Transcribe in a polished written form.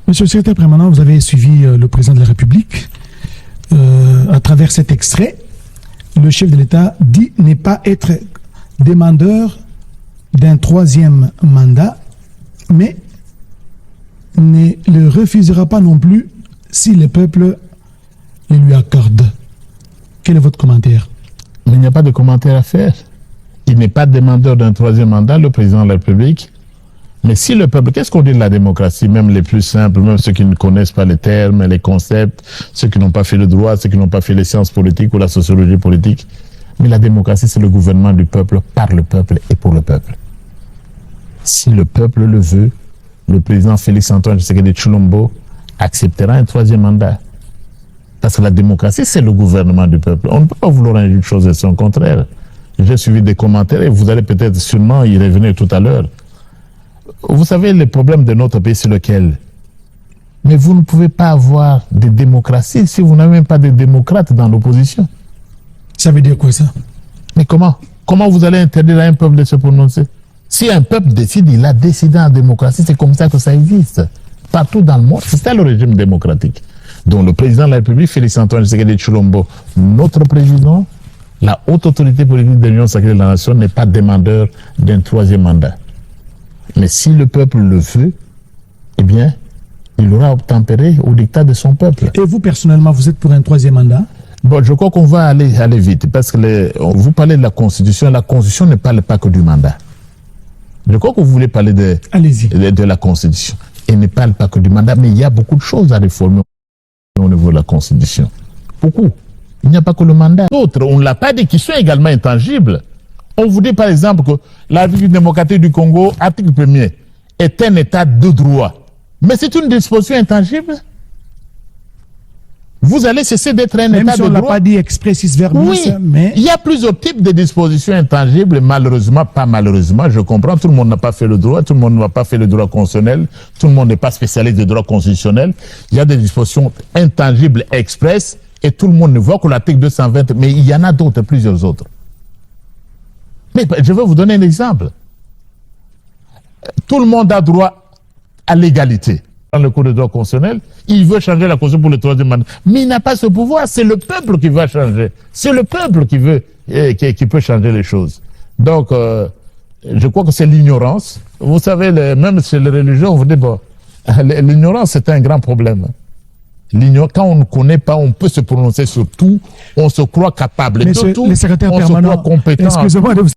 Monsieur le secrétaire permanent, vous avez suivi le président de la République. À travers cet extrait, le chef de l'État dit ne pas être demandeur d'un troisième mandat, mais ne le refusera pas non plus si le peuple le lui accorde. Quel est votre commentaire? Mais il n'y a pas de commentaire à faire. Il n'est pas demandeur d'un troisième mandat, le président de la République. Mais si le peuple, qu'est-ce qu'on dit de la démocratie, même les plus simples, même ceux qui ne connaissent pas les termes, les concepts, ceux qui n'ont pas fait le droit, ceux qui n'ont pas fait les sciences politiques ou la sociologie politique. Mais la démocratie, c'est le gouvernement du peuple, par le peuple et pour le peuple. Si le peuple le veut, le président Félix-Antoine Tshisekedi Tshilombo acceptera un troisième mandat. Parce que la démocratie, c'est le gouvernement du peuple. On ne peut pas vouloir une chose et son contraire. J'ai suivi des commentaires et vous allez peut-être sûrement y revenir tout à l'heure. Vous savez, le problème de notre pays, c'est lequel? Mais vous ne pouvez pas avoir de démocratie si vous n'avez même pas de démocrates dans l'opposition. Ça veut dire quoi ça? Mais comment? Comment vous allez interdire à un peuple de se prononcer? Si un peuple décide, il a décidé en démocratie, c'est comme ça que ça existe. Partout dans le monde, c'est ça le régime démocratique. Donc le président de la République, Félix-Antoine Tshisekedi Tshilombo, notre président, la haute autorité politique de l'Union sacrée de la nation, n'est pas demandeur d'un troisième mandat. Mais si le peuple le veut, eh bien, il aura obtempéré au dictat de son peuple. Et vous, personnellement, vous êtes pour un troisième mandat? Bon, je crois qu'on va aller vite, parce que vous parlez de la Constitution ne parle pas que du mandat. Je crois que vous voulez parler de la Constitution. Elle ne parle pas que du mandat, mais il y a beaucoup de choses à réformer au niveau de la Constitution. Beaucoup. Il n'y a pas que le mandat. D'autres, on ne l'a pas dit, qui sont également intangibles. On vous dit par exemple que la République démocratique du Congo, article 1er, est un état de droit. Mais c'est une disposition intangible. Vous allez cesser d'être un état de droit. Même si on ne l'a pas dit expressis verbis, oui, mais... il y a plusieurs types de dispositions intangibles, malheureusement, pas malheureusement, je comprends, tout le monde n'a pas fait le droit, tout le monde n'a pas fait le droit constitutionnel, tout le monde n'est pas spécialiste de droit constitutionnel. Il y a des dispositions intangibles expresses et tout le monde ne voit que l'article 220, mais il y en a d'autres, plusieurs autres. Mais je vais vous donner un exemple. Tout le monde a droit à l'égalité. Dans le cours de droit constitutionnel, il veut changer la Constitution pour le troisième mandat. Mais il n'a pas ce pouvoir, c'est le peuple qui va changer. C'est le peuple qui veut, qui peut changer les choses. Donc, je crois que c'est l'ignorance. Vous savez, même chez les religions, on vous dit, bon, l'ignorance, c'est un grand problème. Quand on ne connaît pas, on peut se prononcer sur tout, on se croit capable de tout, le secrétaire on permanent, se croit compétent. Excusez-moi de vous